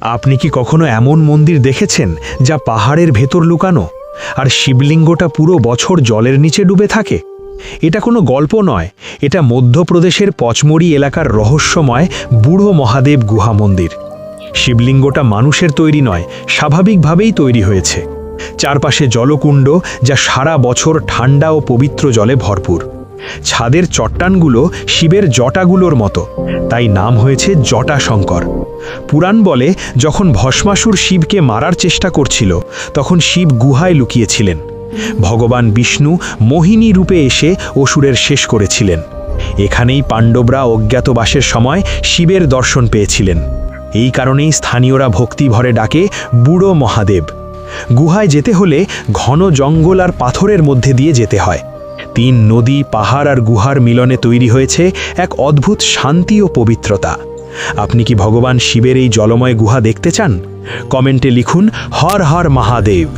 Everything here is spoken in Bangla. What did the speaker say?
আপনি কি কখনো এমন মন্দির দেখেছেন যা পাহাড়ের ভেতর লুকানো আর শিবলিঙ্গটা পুরো বছর জলের নিচে ডুবে থাকে? এটা কোনো গল্প নয়, এটা মধ্যপ্রদেশের পচমড়ি এলাকার রহস্যময় বুড়ো মহাদেব গুহা মন্দির। শিবলিঙ্গটা মানুষের তৈরি নয়, স্বাভাবিকভাবেই তৈরি হয়েছে। চারপাশে জলকুণ্ড যা সারা বছর ঠান্ডা ও পবিত্র জলে ভরপুর। ছাদের চট্টানগুলো শিবের জটাগুলোর মতো, তাই নাম হয়েছে জটাশঙ্কর। পুরাণ বলে যখন ভস্মাসুর শিবকে মারার চেষ্টা করছিল তখন শিব গুহায় লুকিয়েছিলেন। ভগবান বিষ্ণু মোহিনী রূপে এসে অসুরের শেষ করেছিলেন। এখানেই পাণ্ডবরা অজ্ঞাতবাসের সময় শিবের দর্শন পেয়েছিলেন। এই কারণেই স্থানীয়রা ভক্তি ভরে ডাকে বুড়ো মহাদেব। গুহায় যেতে হলে ঘন জঙ্গল আর পাথরের মধ্যে দিয়ে যেতে হয়। 3 নদী, পাহাড় আর গুহার মিলনে তৈরি হয়েছে এক অদ্ভুত শান্তি ও পবিত্রতা। আপনি কি ভগবান শিবের এই জলময় গুহা দেখতে চান? কমেন্টে লিখুন হর হর মহাদেব।